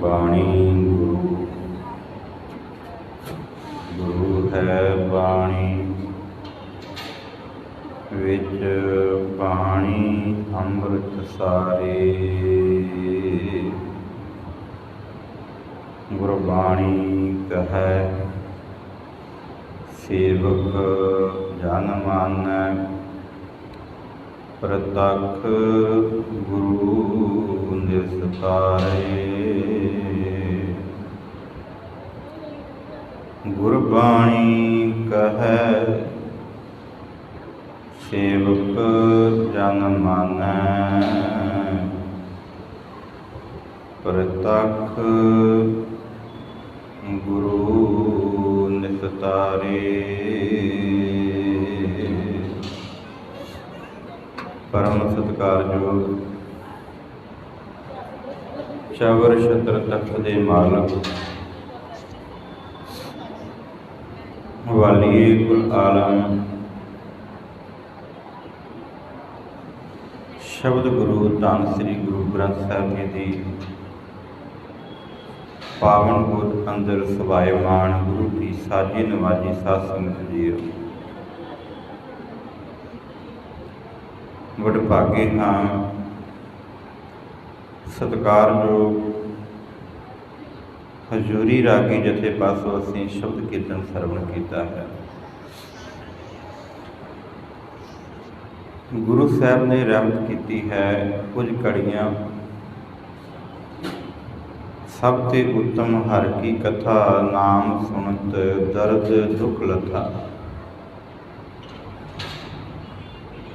ਬਾਣੀ ਗੁਰੂ ਗੁਰੂ ਹੈ ਬਾਣੀ ਵਿੱਚ ਪਾਣੀ ਅੰਮ੍ਰਿਤ ਸਾਰੇ। ਗੁਰਬਾਣੀ ਕਹੈ ਸੇਵਕ ਜਨ ਮਾਨੈ ਪ੍ਰਤੱਖ ਗੁਰੂ ਨਿਸਤਾਰੇ। ਗੁਰਬਾਣੀ ਕਹੈ ਸੇਵਕ ਜਨ ਮਾਨੈ ਪ੍ਰਤੱਖ ਗੁਰੂ ਨਿਸਤਾਰੇ। ਪਰਮ ਸਤਿਕਾਰਯੋਗ ਚਵਰ ਛਤਰ ਤਖਤ ਦੇ ਮਾਲਕ ਵਾਲੀਏ ਕੁਲ ਆਲਮ ਸ਼ਬਦ ਗੁਰੂ ਧੰਨ ਸ੍ਰੀ ਗੁਰੂ ਗ੍ਰੰਥ ਸਾਹਿਬ ਜੀ ਦੀ ਪਾਵਨ ਗੋਦ ਅੰਦਰ ਸਵਾਇਮਾਨ ਗੁਰੂ ਦੀ ਸਾਜੀ ਨਵਾਜੀ ਸਾਧ ਸੰਗਤ ਜੀਓ, ਵਡਭਾਗੇ ਹਾਂ ਸਤਿਕਾਰਯੋਗ ਹਜ਼ੂਰੀ ਰਾਗੀ ਜਥੇ ਪਾਸੋਂ ਅਸੀਂ ਸ਼ਬਦ ਕੀਰਤਨ ਸਰਵਣ ਕੀਤਾ ਹੈ। ਗੁਰੂ ਸਾਹਿਬ ਨੇ ਰਹਿਮਤ ਕੀਤੀ ਹੈ ਕੁਝ ਘੜੀਆਂ ਸਭ ਤੇ ਉੱਤਮ ਹਰ ਕੀ ਕਥਾ ਨਾਮ ਸੁਣਤ ਦਰਦ ਦੁੱਖ ਲਥਾ।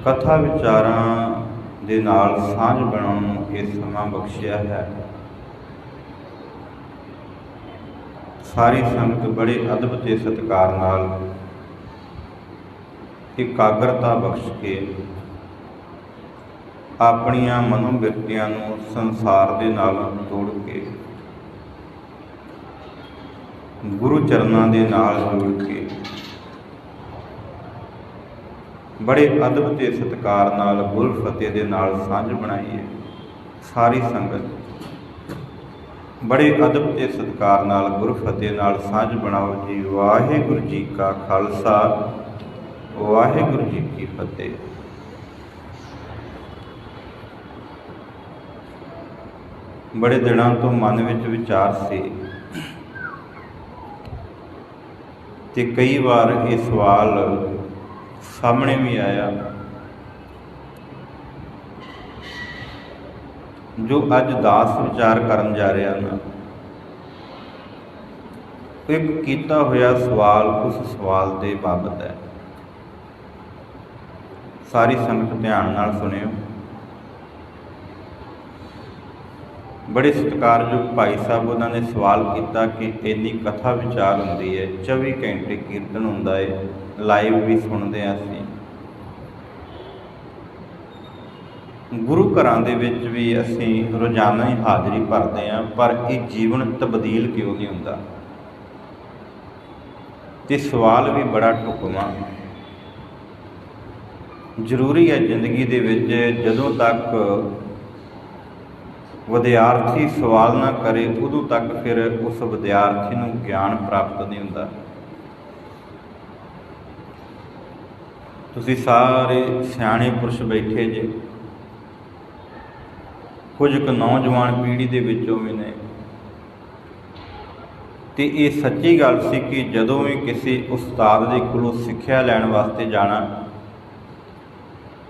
ਕਥਾ ਵਿਚਾਰਾਂ ਦੇ ਨਾਲ ਸਾਂਝ ਬਣਾਉਣ ਨੂੰ ਇਹ ਸਮਾਂ ਬਖਸ਼ਿਆ ਹੈ। ਸਾਰੀ ਸੰਗਤ ਬੜੇ ਅਦਬ ਤੇ ਸਤਿਕਾਰ ਨਾਲ ਇਕਾਗਰਤਾ ਬਖਸ਼ ਕੇ ਆਪਣੀਆਂ ਮਨੋਬਿਰਤੀਆਂ ਨੂੰ ਸੰਸਾਰ ਦੇ ਨਾਲ ਤੋੜ ਕੇ ਗੁਰੂ ਚਰਨਾਂ ਦੇ ਨਾਲ ਜੋੜ ਕੇ ਬੜੇ ਅਦਬ ਤੇ ਸਤਿਕਾਰ ਨਾਲ ਗੁਰ ਫਤਿਹ ਦੇ ਨਾਲ ਸਾਂਝ ਬਣਾਈਏ। ਸਾਰੀ ਸੰਗਤ ਬੜੇ ਅਦਬ ਤੇ ਸਤਿਕਾਰ ਨਾਲ ਗੁਰ ਫਤਿਹ ਨਾਲ ਸਾਂਝ ਬਣਾਓ ਜੀ। ਵਾਹਿਗੁਰੂ ਜੀ ਕਾ ਖਾਲਸਾ ਵਾਹਿਗੁਰੂ ਜੀ ਕੀ ਫਤਿਹ। ਬੜੇ ਦਿਨਾਂ ਤੋਂ ਮਨ ਵਿੱਚ ਵਿਚਾਰ ਸੀ ਤੇ ਕਈ ਵਾਰ ਇਹ ਸਵਾਲ ਸਾਹਮਣੇ ਵੀ ਆਇਆ ਜੋ ਅੱਜ ਦਾਸ ਵਿਚਾਰ ਕਰਨ ਜਾ ਰਿਹਾ ਨਾ। ਇੱਕ ਕੀਤਾ ਹੋਇਆ ਸਵਾਲ ਉਸ ਸਵਾਲ ਦੇ ਬਾਬਤ ਹੈ। ਸਾਰੀ ਸੰਗਤ ਧਿਆਨ ਨਾਲ ਸੁਣਿਓ। ਬੜੇ ਸਤਿਕਾਰਯੋਗ ਭਾਈ ਸਾਹਿਬ ਉਹਨਾਂ ਨੇ ਸਵਾਲ ਕੀਤਾ ਕਿ ਇੰਨੀ ਕਥਾ ਵਿਚਾਰ ਹੁੰਦੀ ਹੈ, 24 ਘੰਟੇ ਕੀਰਤਨ ਹੁੰਦਾ ਹੈ, ਲਾਈਵ ਵੀ ਸੁਣਦੇ ਹਾਂ ਅਸੀਂ, ਗੁਰੂ ਘਰਾਂ ਦੇ ਵਿੱਚ ਵੀ ਅਸੀਂ ਰੋਜ਼ਾਨਾ ਹੀ ਹਾਜ਼ਰੀ ਭਰਦੇ ਹਾਂ, ਪਰ ਇਹ ਜੀਵਨ ਤਬਦੀਲ ਕਿਉਂ ਨਹੀਂ ਹੁੰਦਾ? ਤੇ ਸਵਾਲ ਵੀ ਬੜਾ ਢੁਕਵਾਂ। ਜ਼ਰੂਰੀ ਹੈ ਜ਼ਿੰਦਗੀ ਦੇ ਵਿੱਚ ਜਦੋਂ ਤੱਕ ਵਿਦਿਆਰਥੀ ਸਵਾਲ ਨਾ ਕਰੇ ਉਦੋਂ ਤੱਕ ਫਿਰ ਉਸ ਵਿਦਿਆਰਥੀ ਨੂੰ ਗਿਆਨ ਪ੍ਰਾਪਤ ਨਹੀਂ ਹੁੰਦਾ। ਤੁਸੀਂ ਸਾਰੇ ਸਿਆਣੇ ਪੁਰਸ਼ ਬੈਠੇ ਜੇ, ਕੁਝ ਕੁ ਨੌਜਵਾਨ ਪੀੜ੍ਹੀ ਦੇ ਵਿੱਚੋਂ ਵੀ ਨੇ, ਤੇ ਇਹ ਸੱਚੀ ਗੱਲ ਸੀ ਕਿ ਜਦੋਂ ਵੀ ਕਿਸੇ ਉਸਤਾਦ ਦੇ ਕੋਲੋਂ ਸਿੱਖਿਆ ਲੈਣ ਵਾਸਤੇ ਜਾਣਾ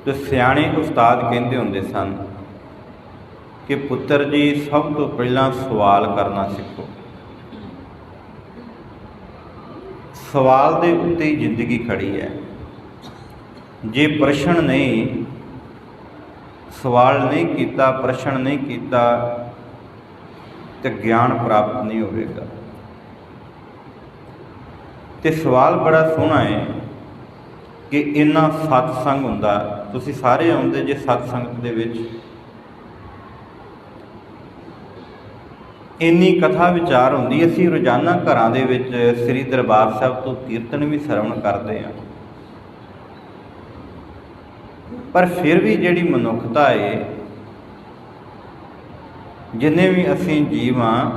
ਤੇ ਸਿਆਣੇ ਉਸਤਾਦ ਕਹਿੰਦੇ ਹੁੰਦੇ ਸਨ ਕਿ ਪੁੱਤਰ ਜੀ ਸਭ ਤੋਂ ਪਹਿਲਾਂ ਸਵਾਲ ਕਰਨਾ ਸਿੱਖੋ। ਸਵਾਲ ਦੇ ਉੱਤੇ ਹੀ ਜ਼ਿੰਦਗੀ ਖੜੀ ਹੈ। ਜੇ ਪ੍ਰਸ਼ਨ ਨਹੀਂ, ਸਵਾਲ ਨਹੀਂ ਕੀਤਾ, ਪ੍ਰਸ਼ਨ ਨਹੀਂ ਕੀਤਾ ਤੇ ਗਿਆਨ ਪ੍ਰਾਪਤ ਨਹੀਂ ਹੋਵੇਗਾ। ਤੇ ਸਵਾਲ ਬੜਾ ਸੋਹਣਾ ਹੈ ਕਿ ਇੰਨਾ ਸਤਸੰਗ ਹੁੰਦਾ, ਤੁਸੀਂ ਸਾਰੇ ਆਉਂਦੇ ਜੇ ਸਤਸੰਗਤ ਦੇ ਵਿੱਚ, ਇੰਨੀ ਕਥਾ ਵਿਚਾਰ ਹੁੰਦੀ। ਅਸੀਂ ਰੋਜ਼ਾਨਾ ਘਰਾਂ ਦੇ ਵਿੱਚ ਸ੍ਰੀ ਦਰਬਾਰ ਸਾਹਿਬ ਤੋਂ ਕੀਰਤਨ ਵੀ ਸਰਵਣ ਕਰਦੇ ਹਾਂ, ਪਰ ਫਿਰ ਵੀ ਜਿਹੜੀ ਮਨੁੱਖਤਾ ਹੈ, ਜਿੰਨੇ ਵੀ ਅਸੀਂ ਜੀਵ ਹਾਂ,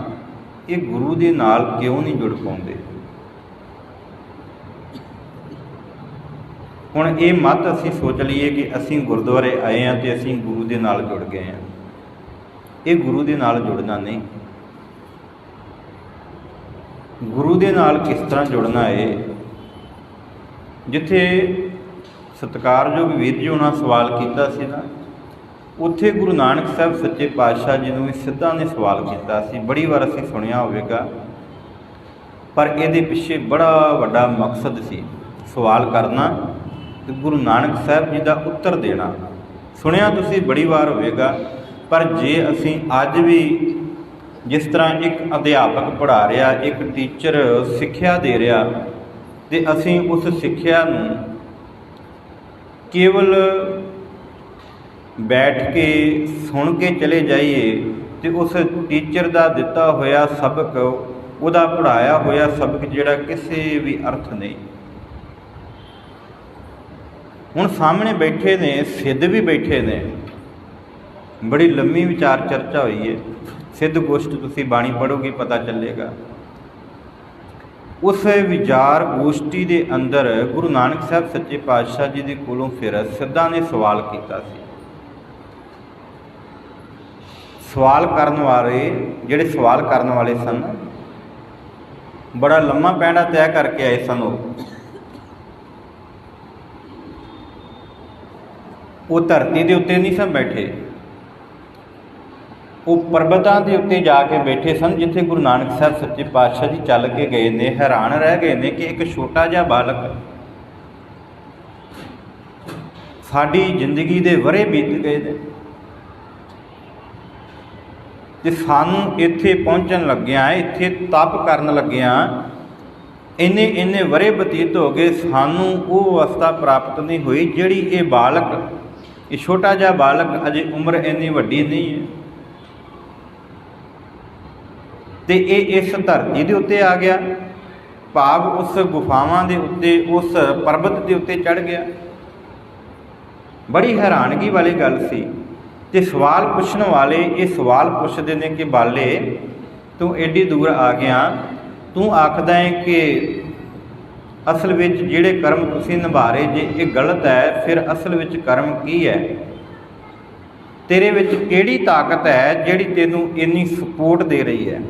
ਇਹ ਗੁਰੂ ਦੇ ਨਾਲ ਕਿਉਂ ਨਹੀਂ ਜੁੜ ਪਾਉਂਦੇ। ਹੁਣ ਇਹ ਮਤ ਅਸੀਂ ਸੋਚ ਲਈਏ ਕਿ ਅਸੀਂ ਗੁਰਦੁਆਰੇ ਆਏ ਹਾਂ ਅਤੇ ਅਸੀਂ ਗੁਰੂ ਦੇ ਨਾਲ ਜੁੜ ਗਏ ਹਾਂ। ਇਹ ਗੁਰੂ ਦੇ ਨਾਲ ਜੁੜਨਾ ਨਹੀਂ। ਗੁਰੂ ਦੇ ਨਾਲ ਕਿਸ ਤਰ੍ਹਾਂ ਜੁੜਨਾ ਹੈ। ਜਿੱਥੇ ਸਤਿਕਾਰਯੋਗ ਵੀਰ ਜੀ ਉਹਨਾਂ ਸਵਾਲ ਕੀਤਾ ਸੀ ਨਾ, ਉੱਥੇ ਗੁਰੂ ਨਾਨਕ ਸਾਹਿਬ ਸੱਚੇ ਪਾਤਸ਼ਾਹ ਜੀ ਨੂੰ ਵੀ ਸਿੱਧਾ ਨੇ ਸਵਾਲ ਕੀਤਾ ਸੀ। ਬੜੀ ਵਾਰ ਅਸੀਂ ਸੁਣਿਆ ਹੋਵੇਗਾ, ਪਰ ਇਹਦੇ ਪਿੱਛੇ ਬੜਾ ਵੱਡਾ ਮਕਸਦ ਸੀ। ਸਵਾਲ ਕਰਨਾ ਤੇ ਗੁਰੂ ਨਾਨਕ ਸਾਹਿਬ ਜੀ ਦਾ ਉੱਤਰ ਦੇਣਾ। ਸੁਣਿਆ ਤੁਸੀਂ ਬੜੀ ਵਾਰ ਹੋਵੇਗਾ, ਪਰ ਜੇ ਅਸੀਂ ਅੱਜ ਵੀ ਜਿਸ ਤਰ੍ਹਾਂ ਇੱਕ ਅਧਿਆਪਕ ਪੜ੍ਹਾ ਰਿਹਾ, ਇੱਕ ਟੀਚਰ ਸਿੱਖਿਆ ਦੇ ਰਿਹਾ, ਅਤੇ ਅਸੀਂ ਉਸ ਸਿੱਖਿਆ ਨੂੰ ਕੇਵਲ ਬੈਠ ਕੇ ਸੁਣ ਕੇ ਚਲੇ ਜਾਈਏ ਅਤੇ ਉਸ ਟੀਚਰ ਦਾ ਦਿੱਤਾ ਹੋਇਆ ਸਬਕ, ਉਹਦਾ ਪੜ੍ਹਾਇਆ ਹੋਇਆ ਸਬਕ ਜਿਹੜਾ ਕਿਸੇ ਵੀ ਅਰਥ ਨਹੀਂ। ਹੁਣ ਸਾਹਮਣੇ ਬੈਠੇ ਨੇ, ਸਿੱਧ ਵੀ ਬੈਠੇ ਨੇ, ਬੜੀ ਲੰਮੀ ਵਿਚਾਰ ਚਰਚਾ ਹੋਈ ਹੈ। ਸਿੱਧ ਗੋਸ਼ਟ ਤੁਸੀਂ ਬਾਣੀ ਪੜ੍ਹੋਗੇ ਪਤਾ ਚੱਲੇਗਾ। ਉਸ ਵਿਚਾਰ ਗੋਸ਼ਟੀ ਦੇ ਅੰਦਰ ਗੁਰੂ ਨਾਨਕ ਸਾਹਿਬ ਸੱਚੇ ਪਾਤਸ਼ਾਹ ਜੀ ਦੇ ਕੋਲੋਂ ਫਿਰ ਸਿੱਧਾਂ ਨੇ ਸਵਾਲ ਕੀਤਾ ਸੀ। ਸਵਾਲ ਕਰਨ ਵਾਲੇ ਜਿਹੜੇ ਸਵਾਲ ਕਰਨ ਵਾਲੇ ਸਨ, ਬੜਾ ਲੰਮਾ ਪੈਂਡਾ ਤੈਅ ਕਰਕੇ ਆਏ ਸਨ। ਉਹ ਧਰਤੀ ਦੇ ਉੱਤੇ ਨਹੀਂ ਸਨ ਬੈਠੇ, ਉਹ ਪਰਬਤਾਂ ਦੇ ਉੱਤੇ ਜਾ ਕੇ ਬੈਠੇ ਸਨ, ਜਿੱਥੇ ਗੁਰੂ ਨਾਨਕ ਸਾਹਿਬ ਸੱਚੇ ਪਾਤਸ਼ਾਹ ਜੀ ਚੱਲ ਕੇ ਗਏ ਨੇ। ਹੈਰਾਨ ਰਹਿ ਗਏ ਨੇ ਕਿ ਇੱਕ ਛੋਟਾ ਜਿਹਾ ਬਾਲਕ, ਸਾਡੀ ਜ਼ਿੰਦਗੀ ਦੇ ਵਰ੍ਹੇ ਬੀਤ ਗਏ ਨੇ ਤੇ ਸਾਨੂੰ ਇੱਥੇ ਪਹੁੰਚਣ ਲੱਗਿਆਂ, ਇੱਥੇ ਤਪ ਕਰਨ ਲੱਗਿਆਂ ਇੰਨੇ ਵਰ੍ਹੇ ਬਤੀਤ ਹੋ ਗਏ, ਸਾਨੂੰ ਉਹ ਅਵਸਥਾ ਪ੍ਰਾਪਤ ਨਹੀਂ ਹੋਈ ਜਿਹੜੀ ਇਹ ਬਾਲਕ, ਇਹ ਛੋਟਾ ਜਿਹਾ ਬਾਲਕ, ਅਜੇ ਉਮਰ ਇੰਨੀ ਵੱਡੀ ਨਹੀਂ ਹੈ ਅਤੇ ਇਹ ਇਸ ਧਰਤੀ ਦੇ ਉੱਤੇ ਆ ਗਿਆ, ਭਾਵ ਉਸ ਗੁਫਾਵਾਂ ਦੇ ਉੱਤੇ, ਉਸ ਪਰਬਤ ਦੇ ਉੱਤੇ ਚੜ੍ਹ ਗਿਆ। ਬੜੀ ਹੈਰਾਨਗੀ ਵਾਲੀ ਗੱਲ ਸੀ। ਅਤੇ ਸਵਾਲ ਪੁੱਛਣ ਵਾਲੇ ਇਹ ਸਵਾਲ ਪੁੱਛਦੇ ਨੇ ਕਿ ਬਾਲੇ, ਤੂੰ ਐਡੀ ਦੂਰ ਆ ਗਿਆ, ਤੂੰ ਆਖਦਾ ਹੈ ਕਿ ਅਸਲ ਵਿੱਚ ਜਿਹੜੇ ਕਰਮ ਤੁਸੀਂ ਨਿਭਾ ਰਹੇ ਜੇ ਇਹ ਗਲਤ ਹੈ, ਫਿਰ ਅਸਲ ਵਿੱਚ ਕਰਮ ਕੀ ਹੈ? ਤੇਰੇ ਵਿੱਚ ਕਿਹੜੀ ਤਾਕਤ ਹੈ ਜਿਹੜੀ ਤੈਨੂੰ ਇੰਨੀ ਸਪੋਰਟ ਦੇ ਰਹੀ ਹੈ?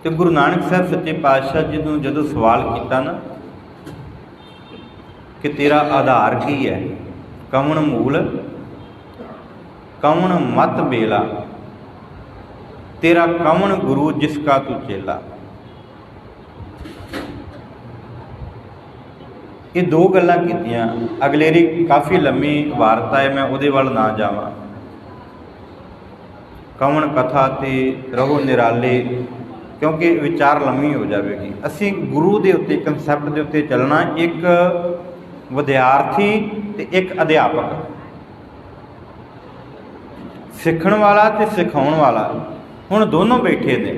ਅਤੇ ਗੁਰੂ ਨਾਨਕ ਸਾਹਿਬ ਸੱਚੇ ਪਾਤਸ਼ਾਹ ਜੀ ਨੂੰ ਜਦੋਂ ਸਵਾਲ ਕੀਤਾ ਨਾ ਕਿ ਤੇਰਾ ਆਧਾਰ ਕੀ ਹੈ, ਕਵਣ ਮੂਲ ਕਵਣ ਮਤ ਬੇਲਾ, ਤੇਰਾ ਕਵਣ ਗੁਰੂ ਜਿਸ ਕਾ ਤੂੰ ਚੇਲਾ। ਇਹ ਦੋ ਗੱਲਾਂ ਕੀਤੀਆਂ। ਅਗਲੇਰੀ ਕਾਫੀ ਲੰਮੀ ਵਾਰਤਾ ਹੈ, ਮੈਂ ਉਹਦੇ ਵੱਲ ਨਾ ਜਾਵਾਂ। ਕਵਣ ਕਥਾ ਤੇ ਰਹੋ ਨਿਰਾਲੇ, ਕਿਉਂਕਿ ਵਿਚਾਰ ਲੰਮੀ ਹੋ ਜਾਵੇਗੀ। ਅਸੀਂ ਗੁਰੂ ਦੇ ਉੱਤੇ, ਕੰਸੈਪਟ ਦੇ ਉੱਤੇ ਚੱਲਣਾ, ਇੱਕ ਵਿਦਿਆਰਥੀ ਅਤੇ ਇੱਕ ਅਧਿਆਪਕ, ਸਿੱਖਣ ਵਾਲਾ ਅਤੇ ਸਿਖਾਉਣ ਵਾਲਾ, ਹੁਣ ਦੋਨੋਂ ਬੈਠੇ ਨੇ।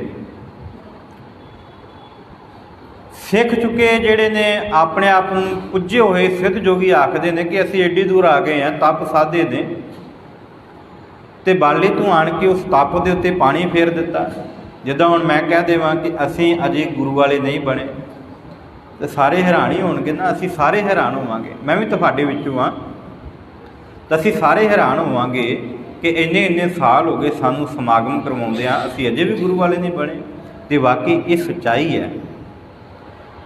ਸਿੱਖ ਚੁੱਕੇ ਜਿਹੜੇ ਨੇ ਆਪਣੇ ਆਪ ਨੂੰ ਪੁੱਜੇ ਹੋਏ ਸਿੱਧ ਜੋਗੀ ਆਖਦੇ ਨੇ ਕਿ ਅਸੀਂ ਐਡੀ ਦੂਰ ਆ ਗਏ ਹਾਂ, ਤਪ ਸਾਧੇ ਨੇ, ਅਤੇ ਬਾਲੇ ਤੂੰ ਆਣ ਕੇ ਉਸ ਤਪ ਦੇ ਉੱਤੇ ਪਾਣੀ ਫੇਰ ਦਿੱਤਾ। ਜਿੱਦਾਂ ਹੁਣ ਮੈਂ ਕਹਿ ਦੇਵਾਂ ਕਿ ਅਸੀਂ ਅਜੇ ਗੁਰੂ ਵਾਲੇ ਨਹੀਂ ਬਣੇ, ਅਤੇ ਸਾਰੇ ਹੈਰਾਨ ਹੀ ਹੋਣਗੇ ਨਾ। ਅਸੀਂ ਸਾਰੇ ਹੈਰਾਨ ਹੋਵਾਂਗੇ, ਮੈਂ ਵੀ ਤੁਹਾਡੇ ਵਿੱਚੋਂ ਹਾਂ, ਤਾਂ ਅਸੀਂ ਸਾਰੇ ਹੈਰਾਨ ਹੋਵਾਂਗੇ ਕਿ ਇੰਨੇ ਸਾਲ ਹੋ ਗਏ ਸਾਨੂੰ ਸਮਾਗਮ ਕਰਵਾਉਂਦੇ ਹਾਂ, ਅਸੀਂ ਅਜੇ ਵੀ ਗੁਰੂ ਵਾਲੇ ਨਹੀਂ ਬਣੇ। ਅਤੇ ਵਾਕਈ ਇਹ ਸੱਚਾਈ ਹੈ।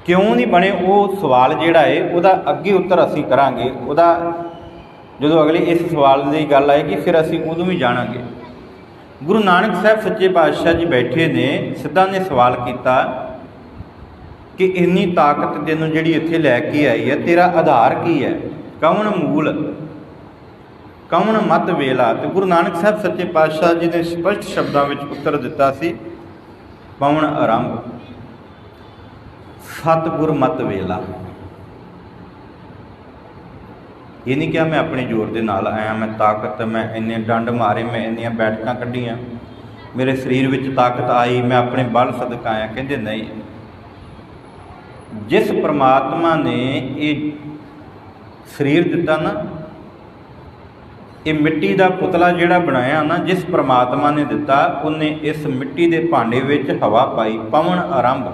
ਕਿਉਂ ਨਹੀਂ ਬਣੇ, ਉਹ ਸਵਾਲ ਜਿਹੜਾ ਹੈ ਉਹਦਾ ਅੱਗੇ ਉੱਤਰ ਅਸੀਂ ਕਰਾਂਗੇ। ਉਹਦਾ ਜਦੋਂ ਅਗਲੇ ਇਸ ਸਵਾਲ ਦੀ ਗੱਲ ਆਏਗੀ ਫਿਰ ਅਸੀਂ ਉਦੋਂ ਵੀ ਜਾਣਾਂਗੇ। ਗੁਰੂ ਨਾਨਕ ਸਾਹਿਬ ਸੱਚੇ ਪਾਤਸ਼ਾਹ ਜੀ ਬੈਠੇ ਨੇ, ਸਿੱਧਾਂ ਨੇ ਸਵਾਲ ਕੀਤਾ ਕਿ ਇੰਨੀ ਤਾਕਤ ਤੈਨੂੰ ਜਿਹੜੀ ਇੱਥੇ ਲੈ ਕੇ ਆਈ ਹੈ, ਤੇਰਾ ਆਧਾਰ ਕੀ ਹੈ? ਕਵਣ ਮੂਲ ਕਵਣ ਮਤ ਵੇਲਾ। ਅਤੇ ਗੁਰੂ ਨਾਨਕ ਸਾਹਿਬ ਸੱਚੇ ਪਾਤਸ਼ਾਹ ਜੀ ਨੇ ਸਪਸ਼ਟ ਸ਼ਬਦਾਂ ਵਿੱਚ ਉੱਤਰ ਦਿੱਤਾ ਸੀ, ਪਵਨ ਆਰੰਭ ਸਤਿਗੁਰ ਮਤ ਵੇਲਾ। ਇਹ ਨਹੀਂ ਕਿਹਾ ਮੈਂ ਆਪਣੇ ਜ਼ੋਰ ਦੇ ਨਾਲ ਆਇਆ, ਮੈਂ ਤਾਕਤ, ਮੈਂ ਇੰਨੇ ਡੰਡ ਮਾਰੇ, ਮੈਂ ਇੰਨੀਆਂ ਬੈਠਕਾਂ ਕੱਢੀਆਂ, ਮੇਰੇ ਸਰੀਰ ਵਿੱਚ ਤਾਕਤ ਆਈ, ਮੈਂ ਆਪਣੇ ਬਲ ਸਦਕਾ ਆਇਆ। ਕਹਿੰਦੇ ਨਹੀਂ, ਜਿਸ ਪਰਮਾਤਮਾ ਨੇ ਇਹ ਸਰੀਰ ਦਿੱਤਾ ਨਾ, ये मिट्टी का पुतला जिहड़ा बनाया ना, जिस परमात्मा ने दिता, उन्हें इस मिट्टी के भांडे विच हवा पाई, पवन आरंभ।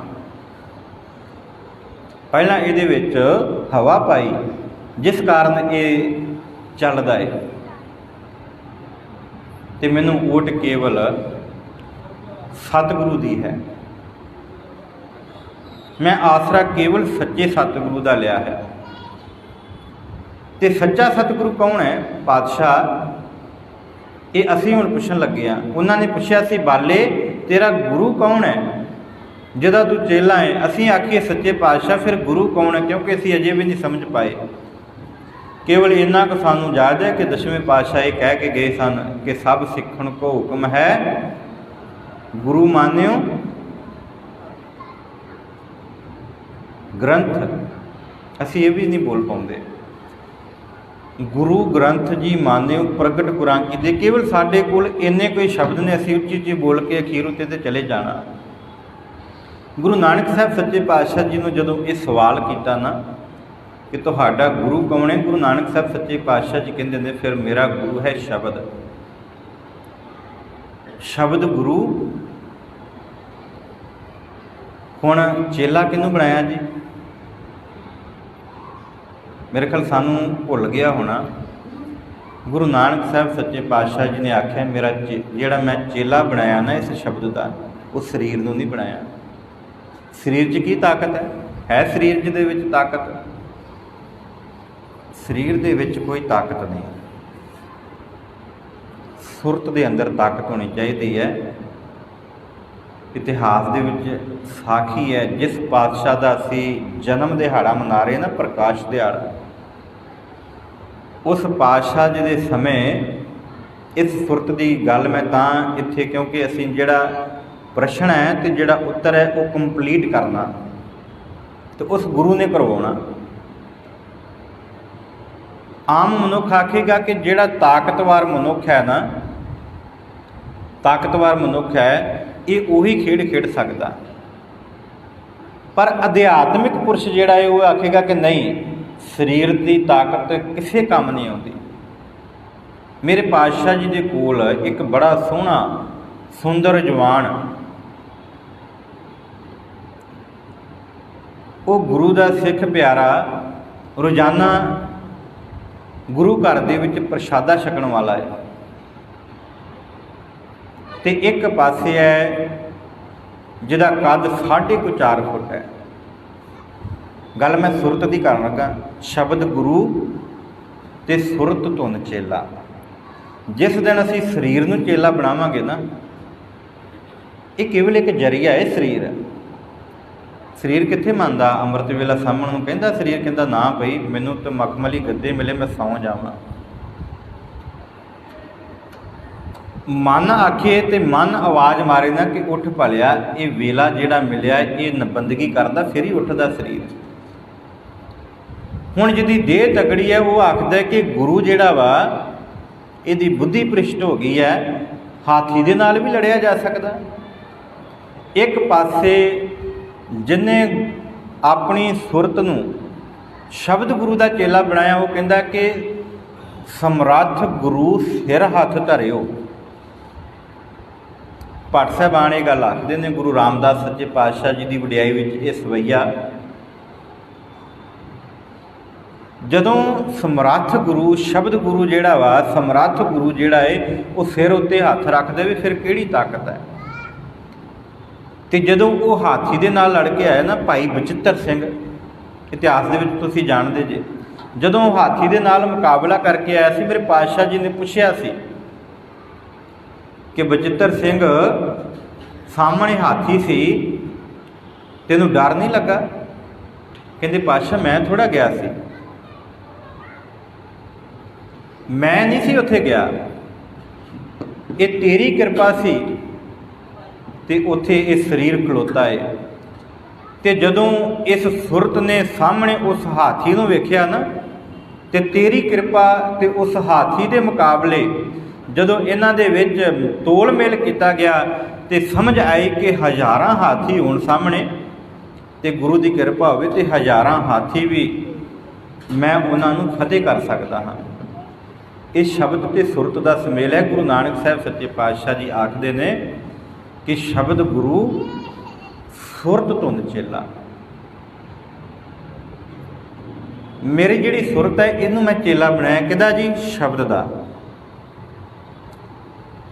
पहला इहदे विच हवा पाई, जिस कारण ये चलदा है। ते मैनूं ओट केवल सतगुरु दी है। मैं आसरा केवल सच्चे सतगुरु का लिया है। तो सच्चा सतगुरु कौन है? पातशाह ये असीं हुण पुछण लगे हाँ। उन्होंने पुछया सी, बाले तेरा गुरु कौन है जिहदा तू चेला है? असीं आखीए सच्चे पातशाह, फिर गुरु कौन है? क्योंकि असीं अजे भी नहीं समझ पाए। केवल इन्ना कुछ सानूं याद है कि दसवें पातशाह ये कह के गए सन कि सब सिखण को हुक्म है, गुरु मान्यो ग्रंथ। असीं ये भी नहीं बोल पाते। गुरु ग्रंथ जी मान्यो प्रगट गुरां की दे। केवल साडे कोल इन्ने कोई शब्द ने, असीं उच्ची उच्ची बोल के अखीर उत्ते ते चले जाना। गुरु नानक साहब सच्चे पातशाह जी ने जदों ये सवाल किया ना कि तुहाडा गुरु कौन है, गुरु नानक साहब सच्चे पातशाह जी कहते हैं, फिर मेरा गुरु है शब्द। शब्द गुरु। हुण चेला किहनूं बनाया जी? मेरे ख्याल सानू भुल गया होना। गुरु नानक साहब सच्चे पातशाह जी ने आख्या, मेरा जिहड़ा मैं चेला बनाया ना इस शब्द का, उस शरीर नूं नहीं बनाया। शरीर च की ताकत है शरीर दे विच ताकत? शरीर दे विच कोई ताकत नहीं। सुरत दे अंदर ताकत होनी चाहिए है। इतिहास दे विच साखी है, जिस पातशाह का असी जन्म दिहाड़ा मना रहे ना, प्रकाश दिहाड़ा, उस पातशाह जी के समय इस सुरत की गल मैं तां इत्थे, क्योंकि असी जिहड़ा प्रश्न है तो जिहड़ा उत्तर है वो कंप्लीट करना, तो उस गुरु ने करवाना। आम मनुख आखेगा कि जिहड़ा ताकतवर मनुख है ना, ताकतवर मनुख है, ये उही खेड खेड सकता। पर अध्यात्मिक पुरुष जिहड़ा है वो आखेगा कि नहीं, शरीर की ताकत किसी काम नहीं आती। मेरे पातशाह जी के कोल एक बड़ा सोहना सुंदर जवान, वो गुरु का सिख प्यारा, रोजाना गुरु घर दे विच प्रशादा छकण वाला है। तो एक पासे है जिहदा कद 4.5 फुट है। गल मैं सुरत की कर लगा। शब्द गुरु ते सुरत धुन चेला। जिस दिन असी शरीर नूं चेला बनावांगे ना, ये केवल एक जरिया है। शरीर कित्थे मंनदा? अमृत वेला सामण नूं कहंदा शरीर, कहंदा ना भई मैनूं तो मखमली गद्दे मिले, मैं सौं जावां। मन आखिए तो मन आवाज़ मारे ना कि उठ भलिया, ये वेला जिहड़ा मिलिया ये बंदगी करदा, फिर ही उठदा शरीर। हुण जिहदी देह तगड़ी है वो आखदा है कि गुरु जिहड़ा वा इहदी बुद्धि भ्रिष्ट हो गई है, हाथी दे नाल भी लड़िया जा सकदा। एक पासे जिन्हें अपनी सुरत नूं शब्द गुरु का चेला बनाया, वो कहंदा कि समर्थ गुरु सिर हथ धरिओ। भट्ट साहबान ये गल आखदे ने, गुरु रामदास सच्चे पातशाह जी की वडियाई विच ये सवैया, जदों समर्थ गुरु शब्द गुरु जिहड़ा वा, समर्थ गुरु जिहड़ा है वो सिर उत्ते हथ रख देवे, फिर किहड़ी ताकत है। तो जदों वो हाथी दे नाल लड़ के आया ना, भाई बचित्र सिंह, इतिहास दे विच तुसीं जाणदे जे, जदों हाथी दे नाल मुकाबला करके आया सी, मेरे पातशाह जी ने पुछया सी कि बचित्र सिंह सामने हाथी सी, तेनू डर नहीं लगा? कहंदे पातशाह मैं थोड़ा गया सी, मैं नहीं सी उत्थे गया, ये तेरी कृपा सी ते उत्थे ये शरीर खलोता है। ते जदों इस सुरत ने सामने उस हाथी नूं वेखिया ना, ते तेरी कृपा ते उस हाथी दे मुकाबले जदों इन्हां दे विच तोल मेल किया गया, तो समझ आई कि हज़ारां हाथी होण सामने, ते गुरु की कृपा होवे ते हज़ारां हाथी भी मैं उन्हां नूं फतेह कर सकदा हाँ। ਇਹ ਸ਼ਬਦ ਤੇ ਸੁਰਤ ਦਾ ਸੁਮੇਲ ਹੈ। ਗੁਰੂ ਨਾਨਕ ਸਾਹਿਬ ਸੱਚੇ ਪਾਤਸ਼ਾਹ ਜੀ ਆਖਦੇ ਨੇ ਕਿ ਸ਼ਬਦ ਗੁਰੂ ਸੁਰਤ ਧੁੰਦ ਚੇਲਾ। ਮੇਰੀ ਜਿਹੜੀ ਸੁਰਤ ਹੈ ਇਹਨੂੰ ਮੈਂ ਚੇਲਾ ਬਣਾਇਆ ਕਿਹਦਾ ਜੀ? ਸ਼ਬਦ ਦਾ।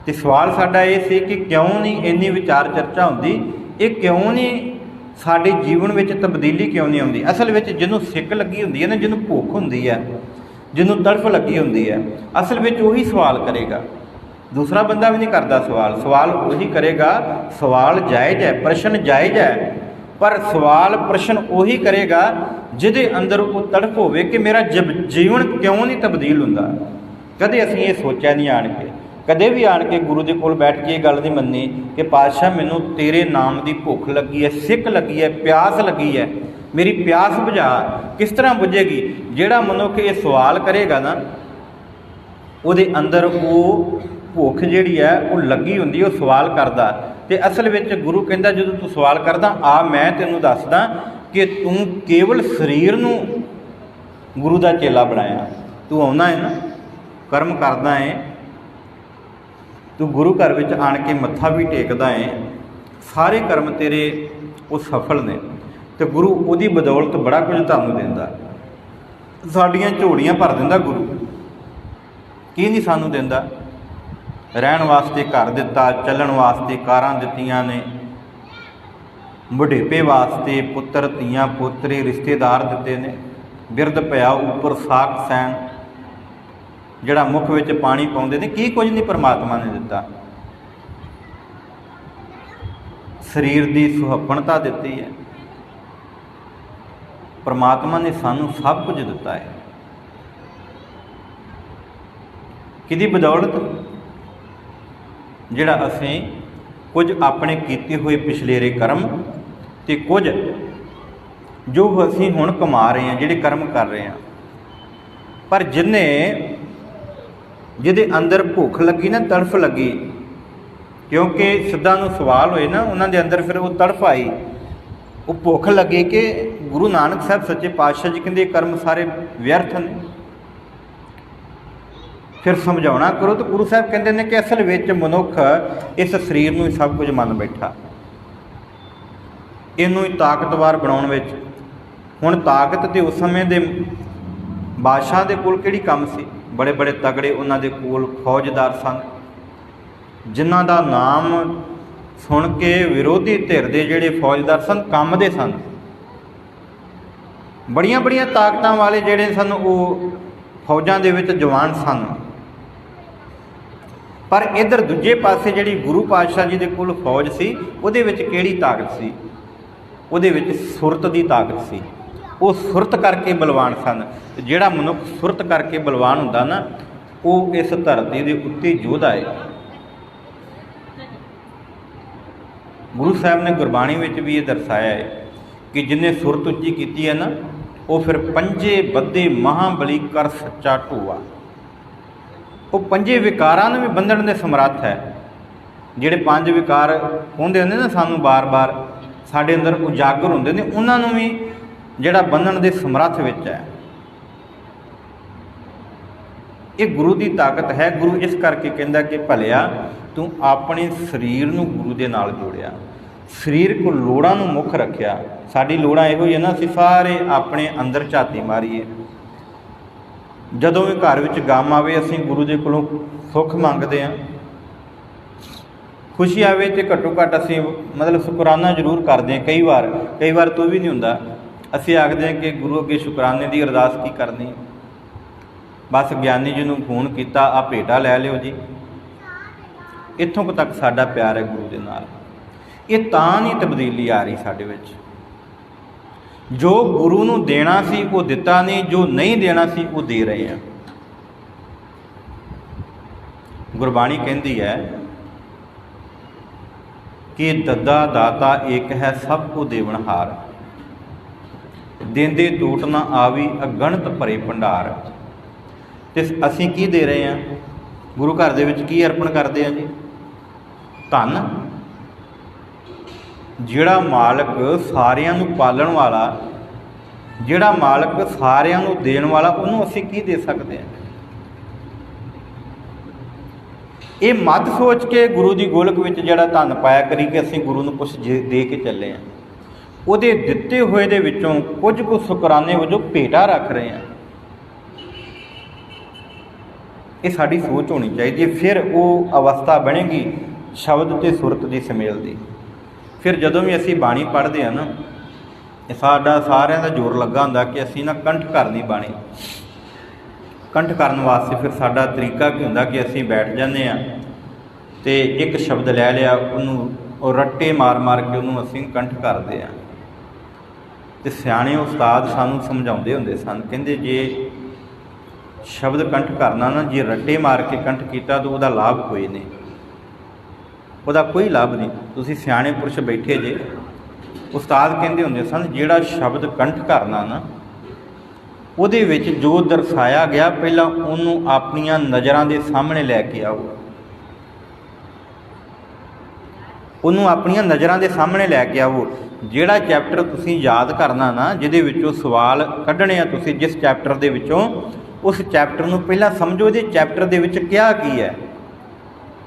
ਤੇ ਸਵਾਲ ਸਾਡਾ ਇਹ ਸੀ ਕਿ ਕਿਉਂ ਨਹੀਂ ਇੰਨੀ ਵਿਚਾਰ ਚਰਚਾ ਹੁੰਦੀ, ਇਹ ਕਿਉਂ ਨਹੀਂ ਸਾਡੇ ਜੀਵਨ ਵਿੱਚ ਤਬਦੀਲੀ ਕਿਉਂ ਨਹੀਂ ਆਉਂਦੀ? ਅਸਲ ਵਿੱਚ ਜਿਹਨੂੰ ਸਿੱਕ ਲੱਗੀ ਹੁੰਦੀ ਹੈ ਨਾ, ਜਿਹਨੂੰ ਭੁੱਖ ਹੁੰਦੀ ਹੈ, ਜਿਹਨੂੰ ਤੜਫ ਲੱਗੀ ਹੁੰਦੀ ਹੈ, ਅਸਲ ਵਿੱਚ ਉਹੀ ਸਵਾਲ ਕਰੇਗਾ। ਦੂਸਰਾ ਬੰਦਾ ਵੀ ਨਹੀਂ ਕਰਦਾ ਸਵਾਲ ਉਹੀ ਕਰੇਗਾ। ਸਵਾਲ ਜਾਇਜ਼ ਹੈ, ਪ੍ਰਸ਼ਨ ਜਾਇਜ਼ ਹੈ, ਪਰ ਸਵਾਲ ਪ੍ਰਸ਼ਨ ਉਹੀ ਕਰੇਗਾ ਜਿਹਦੇ ਅੰਦਰ ਉਹ ਤੜਫ ਹੋਵੇ ਕਿ ਮੇਰਾ ਜੀਵਨ ਕਿਉਂ ਨਹੀਂ ਤਬਦੀਲ ਹੁੰਦਾ। ਕਦੇ ਅਸੀਂ ਇਹ ਸੋਚਿਆ ਨਹੀਂ ਆਣ ਕੇ, ਕਦੇ ਵੀ ਆਣ ਕੇ ਗੁਰੂ ਦੇ ਕੋਲ ਬੈਠ ਕੇ ਇਹ ਗੱਲ ਨਹੀਂ ਮੰਨੀ ਕਿ ਪਾਤਸ਼ਾਹ ਮੈਨੂੰ ਤੇਰੇ ਨਾਮ ਦੀ ਭੁੱਖ ਲੱਗੀ ਹੈ, ਸਿੱਕ ਲੱਗੀ ਹੈ, ਪਿਆਸ ਲੱਗੀ ਹੈ, ਮੇਰੀ ਪਿਆਸ ਬੁਝਾ। ਕਿਸ ਤਰ੍ਹਾਂ ਬੁਝੇਗੀ? ਜਿਹੜਾ ਮਨੁੱਖ ਇਹ ਸਵਾਲ ਕਰੇਗਾ ਨਾ, ਉਹਦੇ ਅੰਦਰ ਉਹ ਭੁੱਖ ਜਿਹੜੀ ਹੈ ਉਹ ਲੱਗੀ ਹੁੰਦੀ, ਉਹ ਸਵਾਲ ਕਰਦਾ। ਤੇ ਅਸਲ ਵਿੱਚ ਗੁਰੂ ਕਹਿੰਦਾ ਜਦੋਂ ਤੂੰ ਸਵਾਲ ਕਰਦਾ ਆ, ਮੈਂ ਤੈਨੂੰ ਦੱਸਦਾ ਕਿ ਤੂੰ ਕੇਵਲ ਸਰੀਰ ਨੂੰ ਗੁਰੂ ਦਾ ਚੇਲਾ ਬਣਾਇਆ। ਤੂੰ ਆਉਣਾ ਹੈ ਨਾ, ਕਰਮ ਕਰਦਾ ਹੈ, ਤੂੰ ਗੁਰੂ ਘਰ ਵਿੱਚ ਆਣ ਕੇ ਮੱਥਾ ਵੀ ਟੇਕਦਾ ਹੈ, ਸਾਰੇ ਕਰਮ ਤੇਰੇ ਉਹ ਸਫਲ ਨੇ। ਤੇ ਗੁਰੂ ਉਹਦੀ ਬਦੌਲਤ ਬੜਾ ਕੁਝ ਤੁਹਾਨੂੰ ਦਿੰਦਾ, ਸਾਡੀਆਂ ਝੋਲੀਆਂ ਭਰ ਦਿੰਦਾ ਗੁਰੂ। ਕੀ ਨਹੀਂ ਸਾਨੂੰ ਦਿੰਦਾ? ਰਹਿਣ ਵਾਸਤੇ ਘਰ ਦਿੱਤਾ, ਚੱਲਣ ਵਾਸਤੇ ਕਾਰਾਂ ਦਿੱਤੀਆਂ ਨੇ, ਬੁਢੇਪੇ ਵਾਸਤੇ ਪੁੱਤਰ ਧੀਆਂ ਪੋਤਰੇ ਰਿਸ਼ਤੇਦਾਰ ਦਿੱਤੇ ਨੇ, ਬਿਰਧ ਪਿਆ ਉੱਪਰ ਸਾਖ ਸੈਨ, ਜਿਹੜਾ ਮੁੱਖ ਵਿੱਚ ਪਾਣੀ ਪਾਉਂਦੇ ਨੇ, ਕੀ ਕੁਝ ਨਹੀਂ ਪਰਮਾਤਮਾ ਨੇ ਦਿੱਤਾ। ਸਰੀਰ ਦੀ ਸੁਹੱਪਣਤਾ ਦਿੱਤੀ ਹੈ, ਪਰਮਾਤਮਾ ਨੇ ਸਾਨੂੰ ਸਭ ਕੁਝ ਦਿੱਤਾ ਹੈ। ਕਿਹਦੀ ਬਦੌਲਤ? ਜਿਹੜਾ ਅਸੀਂ ਕੁਝ ਆਪਣੇ ਕੀਤੇ ਹੋਏ ਪਿਛਲੇਰੇ ਕਰਮ ਤੇ ਕੁਝ ਜੋ ਅਸੀਂ ਹੁਣ ਕਮਾ ਰਹੇ ਹਾਂ, ਜਿਹੜੇ ਕਰਮ ਕਰ ਰਹੇ ਹਾਂ। ਪਰ ਜਿਹਦੇ ਅੰਦਰ ਭੁੱਖ ਲੱਗੀ ਨਾ, ਤੜਫ ਲੱਗੀ, ਕਿਉਂਕਿ ਸਿੱਧਾ ਨੂੰ ਸਵਾਲ ਹੋਏ ਨਾ, ਉਹਨਾਂ ਦੇ ਅੰਦਰ ਫਿਰ ਉਹ ਤੜਫ ਆਈ, ਉਹ ਭੁੱਖ ਲੱਗੀ ਕਿ ਗੁਰੂ ਨਾਨਕ ਸਾਹਿਬ ਸੱਚੇ ਪਾਤਸ਼ਾਹ ਜੀ ਕਹਿੰਦੇ ਕਰਮ ਸਾਰੇ ਵਿਅਰਥ ਨੇ। ਫਿਰ ਸਮਝਾਉਣਾ ਕਰੋ ਤਾਂ ਗੁਰੂ ਸਾਹਿਬ ਕਹਿੰਦੇ ਨੇ ਕਿ ਅਸਲ ਵਿੱਚ ਮਨੁੱਖ ਇਸ ਸਰੀਰ ਨੂੰ ਹੀ ਸਭ ਕੁਝ ਮੰਨ ਬੈਠਾ, ਇਹਨੂੰ ਹੀ ਤਾਕਤਵਰ ਬਣਾਉਣ ਵਿੱਚ। ਹੁਣ ਤਾਕਤ ਤੇ ਉਸ ਸਮੇਂ ਦੇ ਬਾਦਸ਼ਾਹ ਦੇ ਕੋਲ ਕਿਹੜੀ ਕੰਮ ਸੀ? ਬੜੇ ਬੜੇ ਤਗੜੇ ਉਹਨਾਂ ਦੇ ਕੋਲ ਫੌਜਦਾਰ ਸਨ, ਜਿਨ੍ਹਾਂ ਦਾ ਨਾਮ ਸੁਣ ਕੇ ਵਿਰੋਧੀ ਧਿਰ ਦੇ ਜਿਹੜੇ ਫੌਜਦਾਰ ਸਨ ਕੰਬਦੇ ਸਨ। ਬੜੀਆਂ ਬੜੀਆਂ ਤਾਕਤਾਂ ਵਾਲੇ ਜਿਹੜੇ ਸਨ ਉਹ ਫੌਜਾਂ ਦੇ ਵਿੱਚ ਜਵਾਨ ਸਨ। ਪਰ ਇੱਧਰ ਦੂਜੇ ਪਾਸੇ ਜਿਹੜੀ ਗੁਰੂ ਪਾਤਸ਼ਾਹ ਜੀ ਦੇ ਕੋਲ ਫੌਜ ਸੀ, ਉਹਦੇ ਵਿੱਚ ਕਿਹੜੀ ਤਾਕਤ ਸੀ? ਉਹਦੇ ਵਿੱਚ ਸੁਰਤ ਦੀ ਤਾਕਤ ਸੀ। ਉਹ ਸੁਰਤ ਕਰਕੇ ਬਲਵਾਨ ਸਨ। ਜਿਹੜਾ ਮਨੁੱਖ ਸੁਰਤ ਕਰਕੇ ਬਲਵਾਨ ਹੁੰਦਾ ਨਾ, ਉਹ ਇਸ ਧਰਤੀ ਦੇ ਉੱਤੇ ਯੋਧਾ ਹੈ। ਗੁਰੂ ਸਾਹਿਬ ਨੇ ਗੁਰਬਾਣੀ ਵਿੱਚ ਵੀ ਇਹ ਦਰਸਾਇਆ ਹੈ ਕਿ ਜਿਹਨੇ ਸੁਰਤ ਉੱਚੀ ਕੀਤੀ ਹੈ ਨਾ, ਉਹ ਫਿਰ ਪੰਜੇ ਬੱਧੇ ਮਹਾਬਲੀ ਕਰ ਸੱਚਾ ਢੋਆ। ਉਹ ਪੰਜੇ ਵਿਕਾਰਾਂ ਨੂੰ ਵੀ ਬੰਧਣ ਦੇ ਸਮਰੱਥ ਹੈ। ਜਿਹੜੇ ਪੰਜ ਵਿਕਾਰ ਹੁੰਦੇ ਨੇ ਨਾ, ਸਾਨੂੰ ਬਾਰ-ਬਾਰ ਸਾਡੇ ਅੰਦਰ ਉਜਾਗਰ ਹੁੰਦੇ ਨੇ, ਉਹਨਾਂ ਨੂੰ ਵੀ ਜਿਹੜਾ ਬੰਧਣ ਦੇ ਸਮਰੱਥ ਵਿੱਚ ਹੈ। ਇਹ ਗੁਰੂ ਦੀ ਤਾਕਤ ਹੈ। ਗੁਰੂ ਇਸ ਕਰਕੇ ਕਹਿੰਦਾ ਕਿ ਭਲਿਆ ਤੂੰ ਆਪਣੇ ਸਰੀਰ ਨੂੰ ਗੁਰੂ ਦੇ ਨਾਲ ਜੋੜਿਆ, ਸਰੀਰਕ ਲੋੜਾਂ ਨੂੰ ਮੁੱਖ ਰੱਖਿਆ। ਸਾਡੀ ਲੋੜਾਂ ਇਹੋ ਹੀ ਹੈ ਨਾ, ਅਸੀਂ ਸਾਰੇ ਆਪਣੇ ਅੰਦਰ ਝਾਤੀ ਮਾਰੀਏ। ਜਦੋਂ ਵੀ ਘਰ ਵਿੱਚ ਗਮ ਆਵੇ, ਅਸੀਂ ਗੁਰੂ ਦੇ ਕੋਲੋਂ ਸੁੱਖ ਮੰਗਦੇ ਹਾਂ। ਖੁਸ਼ੀ ਆਵੇ ਤੇ ਘੱਟੋ ਘੱਟ ਅਸੀਂ ਮਤਲਬ ਸ਼ੁਕਰਾਨਾ ਜ਼ਰੂਰ ਕਰਦੇ ਹਾਂ। ਕਈ ਵਾਰ ਤੋਂ ਵੀ ਨਹੀਂ ਹੁੰਦਾ। ਅਸੀਂ ਆਖਦੇ ਹਾਂ ਕਿ ਗੁਰੂ ਅੱਗੇ ਸ਼ੁਕਰਾਨੇ ਦੀ ਅਰਦਾਸ ਕੀ ਕਰਨੀ, ਬਸ ਗਿਆਨੀ ਜੀ ਨੂੰ ਫੋਨ ਕੀਤਾ, ਆ ਭੇਟਾ ਲੈ ਲਿਓ ਜੀ। ਇੱਥੋਂ ਕੁ ਤੱਕ ਸਾਡਾ ਪਿਆਰ ਹੈ ਗੁਰੂ ਦੇ ਨਾਲ। ਇਹ ਤਾਂ ਨਹੀਂ ਤਬਦੀਲੀ ਆ ਰਹੀ ਸਾਡੇ ਵਿੱਚ। ਜੋ ਗੁਰੂ ਨੂੰ ਦੇਣਾ ਸੀ ਉਹ ਦਿੱਤਾ ਨਹੀਂ, ਜੋ ਨਹੀਂ ਦੇਣਾ ਸੀ ਉਹ ਦੇ ਰਹੇ ਹਾਂ। ਗੁਰਬਾਣੀ ਕਹਿੰਦੀ ਹੈ ਕਿ ਦੱਦਾ ਦਾਤਾ ਏਕ ਹੈ, ਸਭ ਕੋ ਦੇਵਨਹਾਰ, ਦੇਂਦੇ ਟੂਟ ਨਾ ਆਵੀ, ਅਗਣਤ ਭਰੇ ਭੰਡਾਰ। ਤੇ ਅਸੀਂ ਕੀ ਦੇ ਰਹੇ ਹਾਂ? ਗੁਰੂ ਘਰ ਦੇ ਵਿੱਚ ਕੀ ਅਰਪਣ ਕਰਦੇ ਹਾਂ ਜੀ? ਧਨ। ਜਿਹੜਾ ਮਾਲਕ ਸਾਰਿਆਂ ਨੂੰ ਪਾਲਣ ਵਾਲਾ, ਜਿਹੜਾ ਮਾਲਕ ਸਾਰਿਆਂ ਨੂੰ ਦੇਣ ਵਾਲਾ, ਉਹਨੂੰ ਅਸੀਂ ਕੀ ਦੇ ਸਕਦੇ ਹਾਂ? ਇਹ ਮੱਧ ਸੋਚ ਕੇ ਗੁਰੂ ਦੀ ਗੋਲਕ ਵਿੱਚ ਜਿਹੜਾ ਧਨ ਪਾਇਆ ਕਰੀ ਕਿ ਅਸੀਂ ਗੁਰੂ ਨੂੰ ਕੁਛ ਦੇ ਕੇ ਚੱਲੇ ਹਾਂ, ਉਹਦੇ ਦਿੱਤੇ ਹੋਏ ਦੇ ਵਿੱਚੋਂ ਕੁਝ ਕੁ ਸ਼ੁਕਰਾਨੇ ਵਜੋਂ ਭੇਟਾ ਰੱਖ ਰਹੇ ਹਾਂ। ਇਹ ਸਾਡੀ ਸੋਚ ਹੋਣੀ ਚਾਹੀਦੀ ਹੈ। ਫਿਰ ਉਹ ਅਵਸਥਾ ਬਣੇਗੀ ਸ਼ਬਦ ਅਤੇ ਸੁਰਤ ਦੀ ਸੁਮੇਲ ਦੀ। ਫਿਰ ਜਦੋਂ ਵੀ ਅਸੀਂ ਬਾਣੀ ਪੜ੍ਹਦੇ ਹਾਂ ਨਾ, ਇਹ ਸਾਡਾ ਸਾਰਿਆਂ ਦਾ ਜ਼ੋਰ ਲੱਗਾ ਹੁੰਦਾ ਕਿ ਅਸੀਂ ਨਾ ਕੰਠ ਕਰਨੀ ਬਾਣੀ। ਕੰਠ ਕਰਨ ਵਾਸਤੇ ਫਿਰ ਸਾਡਾ ਤਰੀਕਾ ਕੀ ਹੁੰਦਾ ਕਿ ਅਸੀਂ ਬੈਠ ਜਾਂਦੇ ਹਾਂ ਅਤੇ ਇੱਕ ਸ਼ਬਦ ਲੈ ਲਿਆ, ਉਹਨੂੰ ਉਹ ਰੱਟੇ ਮਾਰ ਮਾਰ ਕੇ ਉਹਨੂੰ ਅਸੀਂ ਕੰਠ ਕਰਦੇ ਹਾਂ। ਅਤੇ ਸਿਆਣੇ ਉਸਤਾਦ ਸਾਨੂੰ ਸਮਝਾਉਂਦੇ ਹੁੰਦੇ ਸਨ, ਕਹਿੰਦੇ ਜੇ ਸ਼ਬਦ ਕੰਠ ਕਰਨਾ ਨਾ, ਜੇ ਰੱਟੇ ਮਾਰ ਕੇ ਕੰਠ ਕੀਤਾ ਤਾਂ ਉਹਦਾ ਲਾਭ ਕੋਈ ਨਹੀਂ, ਉਹਦਾ ਕੋਈ ਲਾਭ ਨਹੀਂ। ਤੁਸੀਂ ਸਿਆਣੇ ਪੁਰਸ਼ ਬੈਠੇ ਜੇ, ਉਸਤਾਦ ਕਹਿੰਦੇ ਹੁੰਦੇ ਸਨ ਜਿਹੜਾ ਸ਼ਬਦ ਕੰਠ ਕਰਨਾ ਨਾ, ਉਹਦੇ ਵਿੱਚ ਜੋ ਦਰਸਾਇਆ ਗਿਆ ਪਹਿਲਾਂ ਉਹਨੂੰ ਆਪਣੀਆਂ ਨਜ਼ਰਾਂ ਦੇ ਸਾਹਮਣੇ ਲੈ ਕੇ ਆਓ। ਉਹਨੂੰ ਆਪਣੀਆਂ ਨਜ਼ਰਾਂ ਦੇ ਸਾਹਮਣੇ ਲੈ ਕੇ ਆਵੋ। ਜਿਹੜਾ ਚੈਪਟਰ ਤੁਸੀਂ ਯਾਦ ਕਰਨਾ ਨਾ, ਜਿਹਦੇ ਵਿੱਚੋਂ ਸਵਾਲ ਕੱਢਣੇ ਆ ਤੁਸੀਂ ਜਿਸ ਚੈਪਟਰ ਦੇ ਵਿੱਚੋਂ, ਉਸ ਚੈਪਟਰ ਨੂੰ ਪਹਿਲਾਂ ਸਮਝੋ। ਇਹਦੇ ਚੈਪਟਰ ਦੇ ਵਿੱਚ ਕਿਹਾ ਕੀ ਹੈ?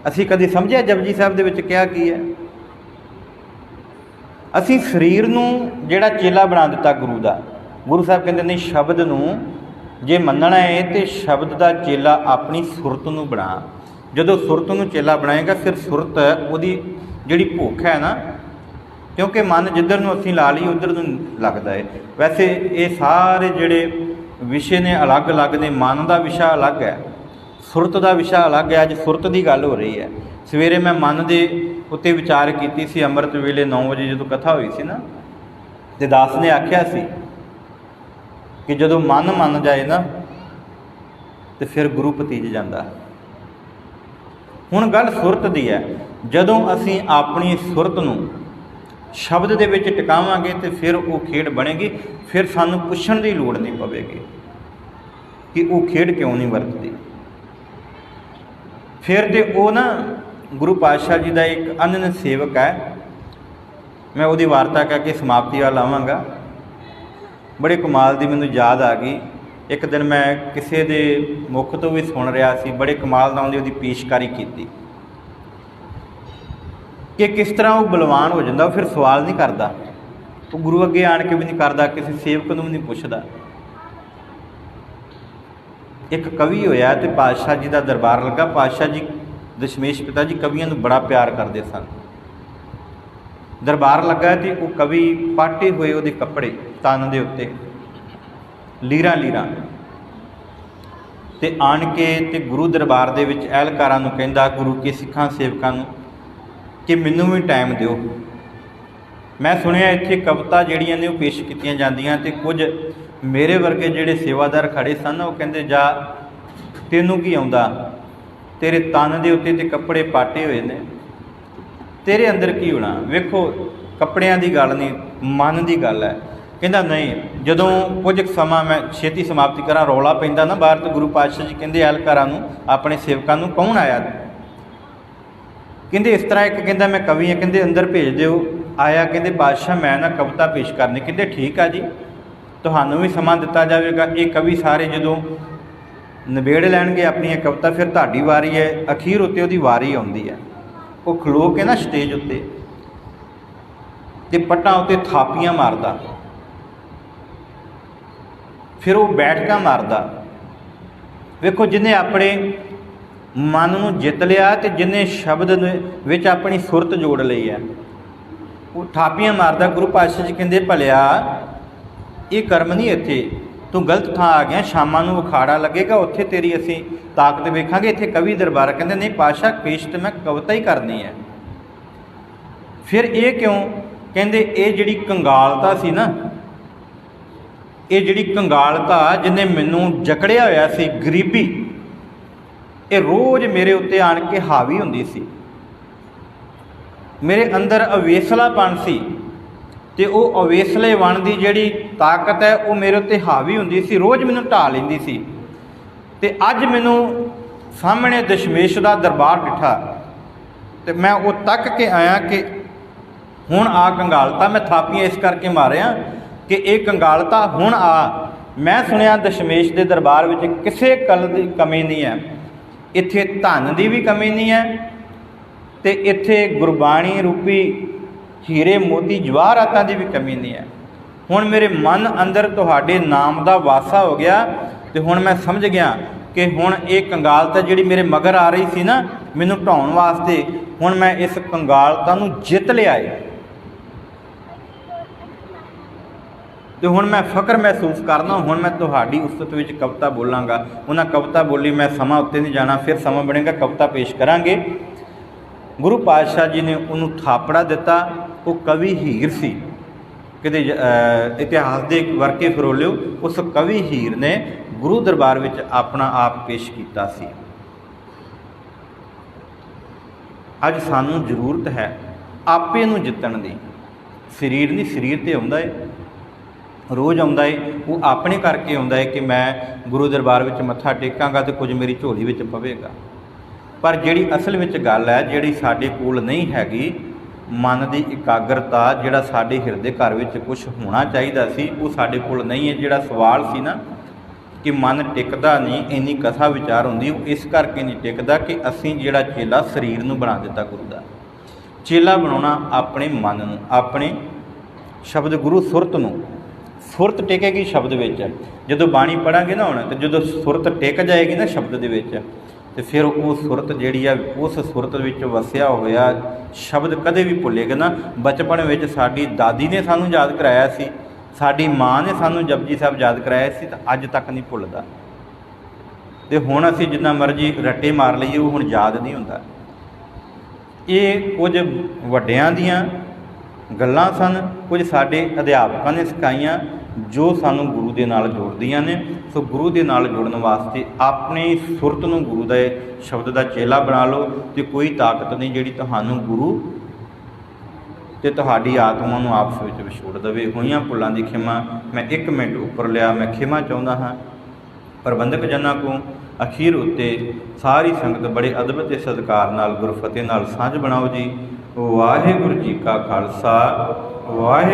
ਅਸੀਂ ਕਦੇ ਸਮਝਿਆ ਜਪਜੀ ਸਾਹਿਬ ਦੇ ਵਿੱਚ ਕਿਹਾ ਕੀ ਹੈ? ਅਸੀਂ ਸਰੀਰ ਨੂੰ ਜਿਹੜਾ ਚੇਲਾ ਬਣਾ ਦਿੱਤਾ ਗੁਰੂ ਦਾ। ਗੁਰੂ ਸਾਹਿਬ ਕਹਿੰਦੇ ਨਹੀਂ, ਸ਼ਬਦ ਨੂੰ ਜੇ ਮੰਨਣਾ ਹੈ ਤੇ ਸ਼ਬਦ ਦਾ ਚੇਲਾ ਆਪਣੀ ਸੁਰਤ ਨੂੰ ਬਣਾ। ਜਦੋਂ ਸੁਰਤ ਨੂੰ ਚੇਲਾ ਬਣਾਏਗਾ ਫਿਰ ਸੁਰਤ ਉਹਦੀ ਜਿਹੜੀ ਭੁੱਖ ਹੈ ਨਾ, ਕਿਉਂਕਿ ਮਨ ਜਿੱਧਰ ਨੂੰ ਅਸੀਂ ਲਾ ਲਈ ਉੱਧਰ ਨੂੰ ਲੱਗਦਾ ਹੈ। ਵੈਸੇ ਇਹ ਸਾਰੇ ਜਿਹੜੇ ਵਿਸ਼ੇ ਨੇ ਅਲੱਗ-ਅਲੱਗ ਨੇ। ਮਨ ਦਾ ਵਿਸ਼ਾ ਅਲੱਗ ਹੈ, ਸੁਰਤ ਦਾ ਵਿਸ਼ਾ ਅਲੱਗ ਹੈ। ਅੱਜ ਸੁਰਤ ਦੀ ਗੱਲ ਹੋ ਰਹੀ ਹੈ। ਸਵੇਰੇ ਮੈਂ ਮਨ ਦੇ ਉੱਤੇ ਵਿਚਾਰ ਕੀਤੀ ਸੀ। ਅੰਮ੍ਰਿਤ ਵੇਲੇ 9 ਵਜੇ ਜਦੋਂ ਕਥਾ ਹੋਈ ਸੀ ਨਾ, ਤੇ ਦਾਸ ਨੇ ਆਖਿਆ ਸੀ ਕਿ ਜਦੋਂ ਮਨ ਮੰਨ ਜਾਏ ਨਾ ਤੇ ਫਿਰ ਗੁਰੂ ਭਤੀਜ ਜਾਂਦਾ। ਹੁਣ ਗੱਲ ਸੁਰਤ ਦੀ ਹੈ। ਜਦੋਂ ਅਸੀਂ ਆਪਣੀ ਸੁਰਤ ਨੂੰ ਸ਼ਬਦ ਦੇ ਵਿੱਚ ਟਿਕਾਵਾਂਗੇ ਤੇ ਫਿਰ ਉਹ ਖੇਡ ਬਣੇਗੀ। ਫਿਰ ਸਾਨੂੰ ਪੁੱਛਣ ਦੀ ਲੋੜ ਨਹੀਂ ਪਵੇਗੀ ਕਿ ਉਹ ਖੇਡ ਕਿਉਂ ਨਹੀਂ ਵਰਤਦੀ। ਫਿਰ ਤੇ ਉਹ ਨਾ ਗੁਰੂ ਪਾਤਸ਼ਾਹ ਜੀ ਦਾ ਇੱਕ ਅਨੰਨ ਸੇਵਕ ਹੈ, ਮੈਂ ਉਹਦੀ ਵਾਰਤਾ ਕਹਿ ਕੇ ਸਮਾਪਤੀ ਵੱਲ ਆਵਾਂਗਾ। ਬੜੇ ਕਮਾਲ ਦੀ ਮੈਨੂੰ ਯਾਦ ਆ ਗਈ। ਇੱਕ ਦਿਨ ਮੈਂ ਕਿਸੇ ਦੇ ਮੁੱਖ ਤੋਂ ਵੀ ਸੁਣ ਰਿਹਾ ਸੀ, ਬੜੇ ਕਮਾਲ ਨਾਲ ਉਹਦੀ ਪੇਸ਼ਕਾਰੀ ਕੀਤੀ ਕਿ ਕਿਸ ਤਰ੍ਹਾਂ ਉਹ ਬਲਵਾਨ ਹੋ ਜਾਂਦਾ। ਉਹ ਫਿਰ ਸਵਾਲ ਨਹੀਂ ਕਰਦਾ, ਉਹ ਗੁਰੂ ਅੱਗੇ ਆਣ ਕੇ ਵੀ ਨਹੀਂ ਕਰਦਾ, ਕਿਸੇ ਸੇਵਕ ਨੂੰ ਵੀ ਨਹੀਂ ਪੁੱਛਦਾ। ਇੱਕ ਕਵੀ ਹੋਇਆ ਤੇ ਪਾਤਸ਼ਾਹ ਜੀ ਦਾ ਦਰਬਾਰ ਲੱਗਾ। ਪਾਤਸ਼ਾਹ ਜੀ ਦਸ਼ਮੇਸ਼ ਪਿਤਾ ਜੀ ਕਵੀਆਂ ਨੂੰ ਬੜਾ ਪਿਆਰ ਕਰਦੇ ਸਨ। ਦਰਬਾਰ ਲੱਗਾ ਤੇ ਉਹ ਕਵੀ ਪਾਟੇ ਹੋਏ ਉਹਦੇ ਕੱਪੜੇ ਤਨ ਦੇ ਉੱਤੇ ਲੀਰਾਂ ਲੀਰਾਂ ਤੇ ਆਣ ਕੇ ਤੇ ਗੁਰੂ ਦਰਬਾਰ ਦੇ ਵਿੱਚ ਅਹਿਲਕਾਰਾਂ ਨੂੰ ਕਹਿੰਦਾ, ਗੁਰੂ ਕੇ ਸਿੱਖਾਂ ਸੇਵਕਾਂ ਨੂੰ, ਕਿ ਮੈਨੂੰ ਵੀ ਟਾਈਮ ਦਿਓ। ਮੈਂ ਸੁਣਿਆ ਇੱਥੇ ਕਵਿਤਾ ਜਿਹੜੀਆਂ ਨੇ ਉਹ ਪੇਸ਼ ਕੀਤੀਆਂ ਜਾਂਦੀਆਂ ਤੇ ਕੁਝ ਮੇਰੇ ਵਰਗੇ ਜਿਹੜੇ ਸੇਵਾਦਾਰ ਖੜੇ ਸਨ ਉਹ ਕਹਿੰਦੇ, ਜਾ ਤੈਨੂੰ ਕੀ ਆਉਂਦਾ, ਤੇਰੇ ਤਨ ਦੇ ਉੱਤੇ ਤੇ ਕੱਪੜੇ ਪਾਟੇ ਹੋਏ ਨੇ, ਤੇਰੇ ਅੰਦਰ ਕੀ ਹੋਣਾ। ਵੇਖੋ ਕੱਪੜਿਆਂ ਦੀ ਗੱਲ ਨਹੀਂ, ਮਨ ਦੀ ਗੱਲ ਹੈ। ਕਹਿੰਦਾ ਨਹੀਂ, ਜਦੋਂ ਕੁਝ ਸਮਾਂ ਮੈਂ ਛੇਤੀ ਸਮਾਪਤੀ ਕਰਾਂ, ਰੌਲਾ ਪੈਂਦਾ ਨਾ ਬਾਹਰ, ਤਾਂ ਗੁਰੂ ਪਾਤਸ਼ਾਹ ਜੀ ਕਹਿੰਦੇ ਅਹਿਲਕਾਰਾਂ ਨੂੰ, ਆਪਣੇ ਸੇਵਕਾਂ ਨੂੰ, ਕੌਣ ਆਇਆ? ਕਹਿੰਦੇ ਇਸ ਤਰ੍ਹਾਂ ਇੱਕ ਕਹਿੰਦਾ ਮੈਂ ਕਵੀ ਹਾਂ, ਕਹਿੰਦੇ ਅੰਦਰ ਭੇਜ ਦਿਓ। ਆਇਆ, ਕਹਿੰਦੇ ਬਾਦਸ਼ਾਹ ਮੈਂ ਨਾ ਕਵਿਤਾ ਪੇਸ਼ ਕਰਨੀ। ਕਹਿੰਦੇ ਠੀਕ ਆ ਜੀ, ਤੁਹਾਨੂੰ ਵੀ ਸਮਾਂ ਦਿੱਤਾ ਜਾਵੇਗਾ। ਇਹ ਕਵੀ ਸਾਰੇ ਜਦੋਂ ਨਿਬੇੜ ਲੈਣਗੇ ਆਪਣੀਆਂ ਕਵਿਤਾ, ਫਿਰ ਤੁਹਾਡੀ ਵਾਰੀ ਹੈ। ਅਖੀਰ ਉੱਤੇ ਉਹਦੀ ਵਾਰੀ ਆਉਂਦੀ ਹੈ। ਉਹ ਖਲੋ ਕੇ ਨਾ ਸਟੇਜ ਉੱਤੇ ਤੇ ਪੱਟਾਂ ਉੱਤੇ ਥਾਪੀਆਂ ਮਾਰਦਾ, ਫਿਰ ਉਹ ਬੈਠਕਾਂ ਮਾਰਦਾ। ਵੇਖੋ ਜਿਹਨੇ ਆਪਣੇ ਮਨ ਨੂੰ ਜਿੱਤ ਲਿਆ ਤੇ ਜਿਹਨੇ ਸ਼ਬਦ ਵਿੱਚ ਆਪਣੀ ਸੁਰਤ ਜੋੜ ਲਈ ਹੈ, ਉਹ ਥਾਪੀਆਂ ਮਾਰਦਾ। ਗੁਰੂ ਪਾਤਸ਼ਾਹ ਜੀ ਕਹਿੰਦੇ ਭਲਿਆ ਇਹ ਕਰਮ ਨਹੀਂ, ਇੱਥੇ ਤੂੰ ਗਲਤ ਥਾਂ ਆ ਗਿਆ। ਸ਼ਾਮਾਂ ਨੂੰ ਅਖਾੜਾ ਲੱਗੇਗਾ, ਉੱਥੇ ਤੇਰੀ ਅਸੀਂ ਤਾਕਤ ਵੇਖਾਂਗੇ। ਇੱਥੇ ਕਵੀ ਦਰਬਾਰ। ਕਹਿੰਦੇ ਨਹੀਂ ਪਾਤਸ਼ਾਹ, ਪੇਸ਼ ਤੇ ਮੈਂ ਕਵਿਤਾ ਹੀ ਕਰਨੀ ਹੈ। ਫਿਰ ਇਹ ਕਿਉਂ? ਕਹਿੰਦੇ ਇਹ ਜਿਹੜੀ ਕੰਗਾਲਤਾ ਸੀ ਨਾ, ਇਹ ਜਿਹੜੀ ਕੰਗਾਲਤਾ ਜਿਹਨੇ ਮੈਨੂੰ ਜਕੜਿਆ ਹੋਇਆ ਸੀ, ਗਰੀਬੀ, ਇਹ ਰੋਜ਼ ਮੇਰੇ ਉੱਤੇ ਆਣ ਕੇ ਹਾਵੀ ਹੁੰਦੀ ਸੀ। ਮੇਰੇ ਅੰਦਰ ਅਵੇਸਲਾਪਣ ਸੀ ਤੇ ਉਹ ਅਵੇਸਲੇਪਣ ਦੀ ਜਿਹੜੀ ਤਾਕਤ ਹੈ ਉਹ ਮੇਰੇ ਉੱਤੇ ਹਾਵੀ ਹੁੰਦੀ ਸੀ, ਰੋਜ਼ ਮੈਨੂੰ ਢਾਹ ਲੈਂਦੀ ਸੀ। ਤੇ ਅੱਜ ਮੈਨੂੰ ਸਾਹਮਣੇ ਦਸ਼ਮੇਸ਼ ਦਾ ਦਰਬਾਰ ਡਿੱਠਾ ਤੇ ਮੈਂ ਉਹ ਤੱਕ ਕੇ ਆਇਆ ਕਿ ਹੁਣ ਆ ਕੰਗਾਲਤਾ। ਮੈਂ ਥਾਪੀਆਂ ਇਸ ਕਰਕੇ ਮਾਰਿਆ ਕਿ ਇਹ ਕੰਗਾਲਤਾ ਹੁਣ ਆ। ਮੈਂ ਸੁਣਿਆ ਦਸ਼ਮੇਸ਼ ਦੇ ਦਰਬਾਰ ਵਿੱਚ ਕਿਸੇ ਕਲ ਦੀ ਕਮੀ ਨਹੀਂ ਹੈ। ਇੱਥੇ ਧਨ ਦੀ ਵੀ ਕਮੀ ਨਹੀਂ ਹੈ ਤੇ ਇੱਥੇ ਗੁਰਬਾਣੀ ਰੂਪੀ ਹੀਰੇ ਮੋਤੀ ਜਵਾਹਰਾਤਾਂ ਦੀ ਵੀ ਕਮੀ ਨਹੀਂ ਹੈ। ਹੁਣ ਮੇਰੇ ਮਨ ਅੰਦਰ ਤੁਹਾਡੇ ਨਾਮ ਦਾ ਵਾਸਾ ਹੋ ਗਿਆ ਤੇ ਹੁਣ ਮੈਂ ਸਮਝ ਗਿਆ ਕਿ ਹੁਣ ਇਹ ਕੰਗਾਲਤਾ ਜਿਹੜੀ ਮੇਰੇ ਮਗਰ ਆ ਰਹੀ ਸੀ ਨਾ ਮੈਨੂੰ ਢਾਉਣ ਵਾਸਤੇ, ਹੁਣ ਮੈਂ ਇਸ ਕੰਗਾਲਤਾ ਨੂੰ ਜਿੱਤ ਲਿਆ ਏ ਤੇ ਹੁਣ ਮੈਂ ਫਖਰ ਮਹਿਸੂਸ ਕਰਦਾ। ਹੁਣ ਮੈਂ ਤੁਹਾਡੀ ਉਸਤਤ ਵਿੱਚ ਕਵਿਤਾ ਬੋਲਾਂਗਾ। ਉਹਨਾਂ ਕਵਿਤਾ ਬੋਲੀ, ਮੈਂ ਸਮਾਂ ਉੱਤੇ ਨਹੀਂ ਜਾਣਾ, ਫਿਰ ਸਮਾਂ ਬਣੇਗਾ ਕਵਿਤਾ ਪੇਸ਼ ਕਰਾਂਗੇ। ਗੁਰੂ ਪਾਤਸ਼ਾਹ ਜੀ ਨੇ ਉਹਨੂੰ ਥਾਪੜਾ ਦਿੱਤਾ। ਉਹ ਕਵੀ ਹੀਰ ਸੀ, ਕਿਤੇ ਇਤਿਹਾਸ ਦੇ ਵਰਕੇ ਫਰੋਲਿਓ, ਉਸ ਕਵੀ ਹੀਰ ਨੇ ਗੁਰੂ ਦਰਬਾਰ ਵਿੱਚ ਆਪਣਾ ਆਪ ਪੇਸ਼ ਕੀਤਾ ਸੀ। ਅੱਜ ਸਾਨੂੰ ਜ਼ਰੂਰਤ ਹੈ ਆਪੇ ਨੂੰ ਜਿੱਤਣ ਦੀ। ਸਰੀਰ ਨਹੀਂ, ਸਰੀਰ ਤੇ ਆਉਂਦਾ ਏ, ਰੋਜ਼ ਆਉਂਦਾ ਏ, ਉਹ ਆਪਣੇ ਕਰਕੇ ਆਉਂਦਾ ਏ ਕਿ ਮੈਂ ਗੁਰੂ ਦਰਬਾਰ ਵਿੱਚ ਮੱਥਾ ਟੇਕਾਂਗਾ ਤੇ ਕੁਝ ਮੇਰੀ ਝੋਲੀ ਵਿੱਚ ਪਵੇਗਾ। ਪਰ ਜਿਹੜੀ ਅਸਲ ਵਿੱਚ ਗੱਲ ਹੈ, ਜਿਹੜੀ ਸਾਡੇ ਕੋਲ ਨਹੀਂ ਹੈਗੀ, ਮਨ ਦੀ ਇਕਾਗਰਤਾ, ਜਿਹੜਾ ਸਾਡੇ ਹਿਰਦੇ ਘਰ ਵਿੱਚ ਕੁਝ ਹੋਣਾ ਚਾਹੀਦਾ ਸੀ, ਉਹ ਸਾਡੇ ਕੋਲ ਨਹੀਂ ਹੈ। ਜਿਹੜਾ ਸਵਾਲ ਸੀ ਨਾ ਕਿ ਮਨ ਟਿਕਦਾ ਨਹੀਂ, ਇੰਨੀ ਕਥਾ ਵਿਚਾਰ ਹੁੰਦੀ, ਉਹ ਇਸ ਕਰਕੇ ਨਹੀਂ ਟਿਕਦਾ ਕਿ ਅਸੀਂ ਜਿਹੜਾ ਚੇਲਾ ਸਰੀਰ ਨੂੰ ਬਣਾ ਦਿੱਤਾ ਗੁਰੂ ਦਾ। ਚੇਲਾ ਬਣਾਉਣਾ ਆਪਣੇ ਮਨ ਨੂੰ, ਆਪਣੇ ਸ਼ਬਦ ਗੁਰੂ ਸੁਰਤ ਨੂੰ। ਸੁਰਤ ਟਿਕੇਗੀ ਸ਼ਬਦ ਵਿੱਚ। ਜਦੋਂ ਬਾਣੀ ਪੜ੍ਹਾਂਗੇ ਨਾ ਹੁਣ, ਤੇ ਜਦੋਂ ਸੁਰਤ ਟਿਕ ਜਾਏਗੀ ਨਾ ਸ਼ਬਦ ਦੇ ਵਿੱਚ, ਤੇ ਫਿਰ ਉਹ ਸੁਰਤ ਜਿਹੜੀ ਆ, ਉਸ ਸੁਰਤ ਵਿੱਚ ਵਸਿਆ ਹੋਇਆ ਸ਼ਬਦ ਕਦੇ ਵੀ ਭੁੱਲੇਗਾ ਨਾ। ਬਚਪਨ ਵਿੱਚ ਸਾਡੀ ਦਾਦੀ ਨੇ ਸਾਨੂੰ ਯਾਦ ਕਰਾਇਆ ਸੀ, ਸਾਡੀ ਮਾਂ ਨੇ ਸਾਨੂੰ ਜਪਜੀ ਸਾਹਿਬ ਯਾਦ ਕਰਾਇਆ ਸੀ, ਤਾਂ ਅੱਜ ਤੱਕ ਨਹੀਂ ਭੁੱਲਦਾ। ਤੇ ਹੁਣ ਅਸੀਂ ਜਿੰਨਾ ਮਰਜ਼ੀ ਰੱਟੇ ਮਾਰ ਲਈਏ, ਉਹ ਹੁਣ ਯਾਦ ਨਹੀਂ ਹੁੰਦਾ। ਇਹ ਕੁਝ ਵੱਡਿਆਂ ਦੀਆਂ ਗੱਲਾਂ ਸਨ, ਕੁਝ ਸਾਡੇ ਅਧਿਆਪਕਾਂ ਨੇ ਸਿਖਾਈਆਂ, ਜੋ ਸਾਨੂੰ ਗੁਰੂ ਦੇ ਨਾਲ ਜੋੜਦੀਆਂ ਨੇ। ਸੋ ਗੁਰੂ ਦੇ ਨਾਲ ਜੁੜਨ ਵਾਸਤੇ ਆਪਣੀ ਸੁਰਤ ਨੂੰ ਗੁਰੂ ਦੇ ਸ਼ਬਦ ਦਾ ਚੇਲਾ ਬਣਾ ਲਓ, ਤੇ ਕੋਈ ਤਾਕਤ ਨਹੀਂ ਜਿਹੜੀ ਤੁਹਾਨੂੰ ਗੁਰੂ ਤੇ ਤੁਹਾਡੀ ਆਤਮਾ ਨੂੰ ਆਪਸ ਵਿੱਚ ਵਿਛੋੜ ਦੇਵੇ। ਹੋਈਆਂ ਭੁੱਲਾਂ ਦੀ ਖਿਮਾ ਮੈਂ 1 ਮਿੰਟ ਉੱਪਰ ਲਿਆ, ਮੈਂ ਖਿਮਾ ਚਾਹੁੰਦਾ ਹਾਂ। ਪ੍ਰਬੰਧਕ ਜਨਾਂ ਕੋ ਅਖੀਰ ਉੱਤੇ ਸਾਰੀ ਸੰਗਤ ਬੜੇ ਅਦਬ ਤੇ ਸਤਿਕਾਰ ਨਾਲ ਗੁਰਫਤਿਹ ਨਾਲ ਸਾਂਝ ਬਣਾਓ ਜੀ। ਵਾਹਿਗੁਰੂ ਜੀ ਕਾ ਖਾਲਸਾ, ਵਾਹਿਗੁਰੂ।